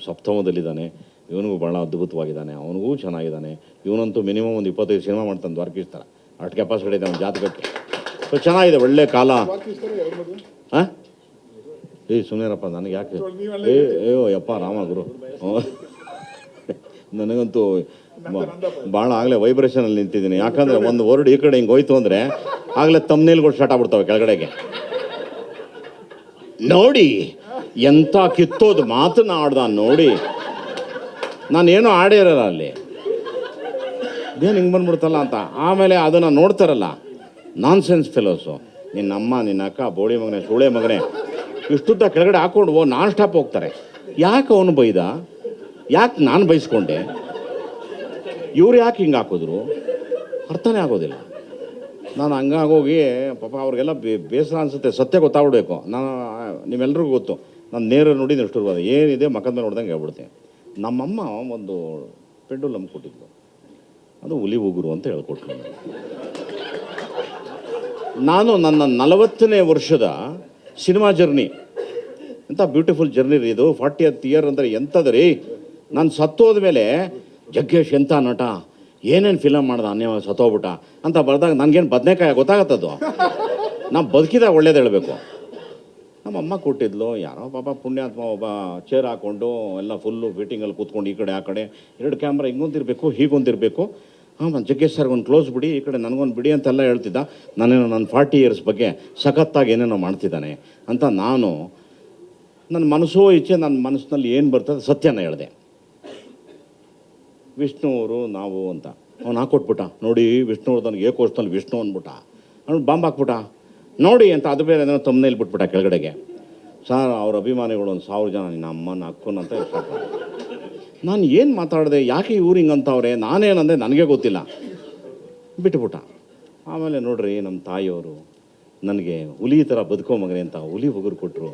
ಸಪ್ತಮದಲ್ಲಿದ್ದಾನೆ, ಇವನಿಗೂ ಭಾಳ ಅದ್ಭುತವಾಗಿದ್ದಾನೆ, ಅವನಿಗೂ ಚೆನ್ನಾಗಿದ್ದಾನೆ. ಇವನಂತೂ ಮಿನಿಮಮ್ ಒಂದು 25 ಸಿನಿಮಾ ಮಾಡ್ತಾನೆ ದ್ವಾರಕೀಶ್ ಥರ, ಅಷ್ಟು ಕೆಪಾಸಿಟಿ ಇದೆ ಅವನ ಜಾತಕಕ್ಕೆ. ಸೊ ಚೆನ್ನಾಗಿದೆ, ಒಳ್ಳೆ ಕಾಲ. ಹಾಂ ಸುಮ್ಮನೆರಪ್ಪ, ನನಗೆ ಯಾಕೆ ಅಯ್ಯೋ ಯಪ್ಪ ರಾಮ ಗುರು, ನನಗಂತೂ ಭಾಳ ಆಗಲೇ ವೈಬ್ರೇಷನಲ್ಲಿ ನಿಂತಿದ್ದೀನಿ. ಯಾಕಂದರೆ ಒಂದು ವರ್ಡ್ ಈ ಕಡೆ ಹಿಂಗೆ ಹೋಯ್ತು ಅಂದರೆ ಆಗಲೇ ತಮ್ನೇಲ್ಗಳು ಸ್ಟಾರ್ಟ್ ಆಗ್ಬಿಡ್ತವೆ ಕೆಳಗಡೆಗೆ. ನೋಡಿ ಎಂಥ ಕಿತ್ತೋದು ಮಾತನಾಡ್ದ ನೋಡಿ, ನಾನೇನೋ ಆಡೇ ಇರಲ್ಲ ಅಲ್ಲಿ, ಇದೇನು ಹಿಂಗೆ ಬಂದ್ಬಿಡ್ತಲ್ಲ ಅಂತ. ಆಮೇಲೆ ಅದನ್ನು ನೋಡ್ತಾರಲ್ಲ ನಾನ್ ಸೆನ್ಸ್ ಫೆಲೋಸು, ನಿನ್ನಮ್ಮ ನಿನ್ನ ಅಕ್ಕ ಬೋಳಿ ಮಗನೇ ಸುಳೆ ಮಗನೇ ಇಷ್ಟುದ್ದ ಕೆಳಗಡೆ ಹಾಕ್ಕೊಂಡು ನಾನ್ ಸ್ಟಾಪ್ ಹೋಗ್ತಾರೆ. ಯಾಕೆ ಅವನು ಬೈದ, ಯಾಕೆ ನಾನು ಬೈಸ್ಕೊಂಡೆ, ಇವ್ರು ಯಾಕೆ ಹಿಂಗೆ ಹಾಕಿದ್ರು ಅರ್ಥನೇ ಆಗೋದಿಲ್ಲ. ನಾನು ಹಂಗಾಗೋಗಿ ಪಾಪ ಅವ್ರಿಗೆಲ್ಲ ಬೇಸರ ಅನಿಸುತ್ತೆ. ಸತ್ಯ ಗೊತ್ತಾಗ್ಬಿಡ್ಬೇಕು. ನಾನು ನೀವೆಲ್ರಿಗೂ ಗೊತ್ತು, ನಾನು ನೇರ ನೋಡಿ ಎಷ್ಟು ಏನಿದೆ ಮಕ್ಕದ ಮೇಲೆ ನೋಡ್ದಂಗೆ ಹೇಳ್ಬಿಡ್ತೀನಿ. ನಮ್ಮಮ್ಮ ಒಂದು ಪೆಂಡುಲಮ್ ಕೊಟ್ಟಿದ್ಲು, ಅದು ಹುಲಿ ಉಗುರು ಅಂತ ಹೇಳ್ಕೊಟ್ಲು. ನಾನು ನನ್ನ 40ನೇ ವರ್ಷದ ಸಿನಿಮಾ ಜರ್ನಿ, ಎಂಥ ಬ್ಯೂಟಿಫುಲ್ ಜರ್ನಿ ರೀ ಇದು. 40th ಇಯರ್ ಅಂದರೆ ಎಂಥದ್ದು ರೀ. ನಾನು ಸತ್ತೋದ ಮೇಲೆ ಜಗ್ಗೇಶ್ ಎಂಥ ನಟ, ಏನೇನು ಫಿಲಮ್ ಮಾಡ್ದ ಅನ್ಯ ಸತ್ತೋಗ್ಬಿಟ್ಟ ಅಂತ ಬರ್ದಾಗ ನನಗೇನು ಬದನೆಕಾಯಿ ಗೊತ್ತಾಗತ್ತದು. ನಾವು ಬದುಕಿದಾಗ ಒಳ್ಳೇದು ಹೇಳಬೇಕು. ನಮ್ಮ ಅಮ್ಮ ಕೊಟ್ಟಿದ್ಲು, ಯಾರೋ ಪಾಪ ಪುಣ್ಯಾತ್ಮ ಒಬ್ಬ ಚೇರ್ ಹಾಕ್ಕೊಂಡು ಎಲ್ಲ ಫುಲ್ಲು ಫಿಟ್ಟಿಂಗಲ್ಲಿ ಕೂತ್ಕೊಂಡು ಈ ಕಡೆ ಆ ಕಡೆ 2 ಕ್ಯಾಮ್ರಾ ಹಿಂಗೊಂತಿರ್ಬೇಕು ಹೀಗೊಂತಿರ್ಬೇಕು. ಜಗ್ಗೇಶ್ ಸರ್ಗೆ ಒಂದು ಕ್ಲೋಸ್ ಬಿಡಿ, ಈ ಕಡೆ ನನಗೊಂದು ಬಿಡಿ ಅಂತೆಲ್ಲ ಹೇಳ್ತಿದ್ದ. ನಾನೇನೋ ನನ್ನ 40 ಇಯರ್ಸ್ ಬಗ್ಗೆ ಸಖತ್ತಾಗಿ ಏನೇನೋ ಮಾಡ್ತಿದ್ದಾನೆ ಅಂತ ನಾನು ನನ್ನ ಮನಸ್ಸೋ ಇಚ್ಛೆ, ನನ್ನ ಮನಸ್ಸಿನಲ್ಲಿ ಏನು ಬರ್ತದೆ ಸತ್ಯನ ಹೇಳಿದೆ. ವಿಷ್ಣು ಅವರು ನಾವು ಅಂತ ಅವ್ನು ಹಾಕ್ಕೊಟ್ಬಿಟ್ಟ. ನೋಡಿ ವಿಷ್ಣುವರ್ಧನ್ಗೆ ಏಕೋಷ್ನಲ್ಲಿ ವಿಷ್ಣು ಅಂದ್ಬಿಟ್ಟ, ಅವ್ನು ಬಾಂಬ್ ಹಾಕ್ಬಿಟ್ಟ ನೋಡಿ ಅಂತ. ಅದು ಬೇರೆ ಏನೋ ತಮ್ಮನೇಲಿ ಬಿಟ್ಬಿಟ್ಟ ಕೆಳಗಡೆಗೆ. ಸರ್ ಅವ್ರ ಅಭಿಮಾನಿಗಳು ಒಂದು 1000 ಜನ ನಿನ್ನ ಅಮ್ಮನ ಅಕ್ಕನ ಅಂತ ಹೇಳ್ತಾರೆ. ನಾನು ಏನು ಮಾತಾಡಿದೆ, ಯಾಕೆ ಇವ್ರು ಹಿಂಗಂತವ್ರೆ, ನಾನೇನಂದೆ ನನಗೆ ಗೊತ್ತಿಲ್ಲ, ಬಿಟ್ಬಿಟ್ಟ. ಆಮೇಲೆ ನೋಡ್ರಿ ನಮ್ಮ ತಾಯಿಯವರು ನನಗೆ ಹುಲಿ ಥರ ಬದುಕೋ ಮಗನೆ ಅಂತ ಹುಲಿ ಉಗುರು ಕೊಟ್ಟರು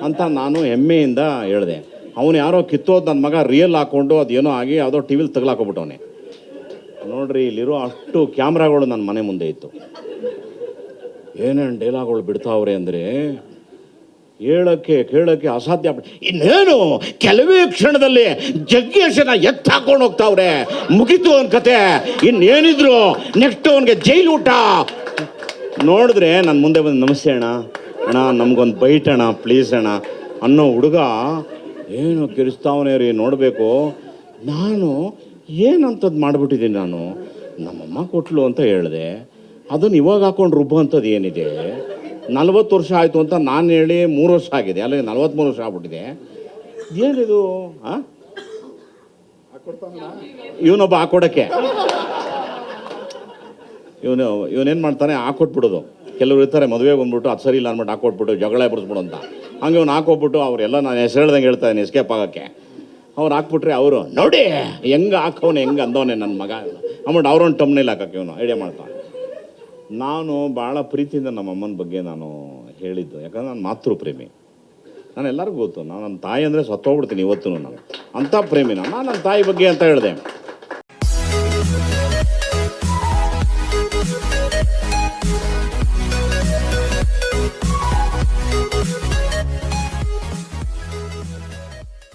ಅಂತ ನಾನು ಹೆಮ್ಮೆಯಿಂದ ಹೇಳಿದೆ. ಅವನು ಯಾರೋ ಕಿತ್ತೋದು ನನ್ನ ಮಗ ರಿಯಲ್ ಹಾಕ್ಕೊಂಡು ಅದೇನೋ ಆಗಿ ಯಾವುದೋ ಟಿ ವಿಲಿ ತಗಲಾಕೊಬಿಟ್ಟವನೆ. ನೋಡ್ರಿ ಇಲ್ಲಿರೋ ಅಷ್ಟು ಕ್ಯಾಮ್ರಾಗಳು ನನ್ನ ಮನೆ ಮುಂದೆ ಇತ್ತು. ಏನೇನು ಡೈಲಾಗ್ಗಳು ಬಿಡ್ತಾವ್ರೆ ಅಂದರೆ ಹೇಳೋಕ್ಕೆ ಕೇಳೋಕ್ಕೆ ಅಸಾಧ್ಯ. ಇನ್ನೇನು ಕೆಲವೇ ಕ್ಷಣದಲ್ಲಿ ಜಗ್ಗೇಶನ ಎತ್ತಾಕೊಂಡು ಹೋಗ್ತಾವ್ರೆ, ಮುಗಿತು ಅವನ ಕತೆ. ಇನ್ನೇನಿದ್ರು ನೆಕ್ಸ್ಟ್ ಅವನಿಗೆ ಜೈಲು ಊಟ. ನೋಡಿದ್ರೆ ನನ್ನ ಮುಂದೆ ಬಂದು ನಮಸ್ತೆ ಅಣ್ಣ, ಅಣ್ಣ ನಮಗೊಂದು ಬೈಟ್ ಅಣ್ಣ ಪ್ಲೀಸ್ ಅಣ್ಣ ಅನ್ನೋ ಹುಡುಗ ಏನು ಕಿರಿಸ್ತಾವನೇ ರೀ. ನೋಡಬೇಕು ನಾನು ಏನಂಥದ್ದು ಮಾಡಿಬಿಟ್ಟಿದ್ದೀನಿ. ನಾನು ನಮ್ಮಮ್ಮ ಕೊಟ್ಲು ಅಂತ ಹೇಳಿದೆ, ಅದನ್ನು ಇವಾಗ ಹಾಕೊಂಡು ರುಬ್ಬ ಅಂಥದ್ದು ಏನಿದೆ. 40 ವರ್ಷ ಆಯಿತು ಅಂತ ನಾನು ಹೇಳಿ 3 ವರ್ಷ ಆಗಿದೆ, ಅಲ್ಲಿಗೆ 43 ವರ್ಷ ಆಗ್ಬಿಟ್ಟಿದೆ. ಏನಿದು ಇವನೊಬ್ಬ ಹಾಕೊಡೋಕ್ಕೆ, ಇವನೇನು ಮಾಡ್ತಾನೆ ಹಾಕೊಟ್ಬಿಡೋದು. ಕೆಲವ್ರು ಇರ್ತಾರೆ ಮದುವೆಗೆ ಬಂದ್ಬಿಟ್ಟು ಅದು ಸರಿ ಇಲ್ಲ ಅಂದ್ಬಿಟ್ಟು ಹಾಕೊಟ್ಬಿಟ್ಟು ಜಗಳ ಬಿಡಿಸ್ಬಿಡು ಅಂತ. ಹಂಗೆ ಅವ್ನು ಹಾಕೋಗ್ಬಿಟ್ಟು ಅವರೆಲ್ಲ ನಾನು ಹೆಸರು ಹೇಳ್ದಂಗೆ ಹೇಳ್ತಾನೆ ಎಸ್ಕೇಪ್ ಆಗೋಕ್ಕೆ. ಅವ್ರು ಹಾಕ್ಬಿಟ್ರೆ ಅವರು ನೋಡಿ ಹೆಂಗೆ ಹಾಕೋನೆ ಹೆಂಗೆ ಅಂದವನೆ ನನ್ನ ಮಗ ಅಂದ್ಬಿಟ್ಟು ಅವ್ರೊಂದು ಟಮ್ನೇಲಿ ಹಾಕೋಕ್ಕೆ ಇವನು ಐಡಿಯಾ ಮಾಡ್ತಾನೆ. ನಾನು ಭಾಳ ಪ್ರೀತಿಯಿಂದ ನಮ್ಮ ಅಮ್ಮನ ಬಗ್ಗೆ ನಾನು ಹೇಳಿದ್ದು, ಯಾಕಂದ್ರೆ ನಾನು ಮಾತೃ ಪ್ರೇಮಿ. ನಾನು ಎಲ್ಲರಿಗೂ ಗೊತ್ತು, ನಾನು ನನ್ನ ತಾಯಿ ಅಂದರೆ ಸತ್ತೋಗ್ಬಿಡ್ತೀನಿ ಇವತ್ತು. ನಾನು ಅಂಥ ಪ್ರೇಮಿ. ನಾನು ನನ್ನ ತಾಯಿ ಬಗ್ಗೆ ಅಂತ ಹೇಳಿದೆ.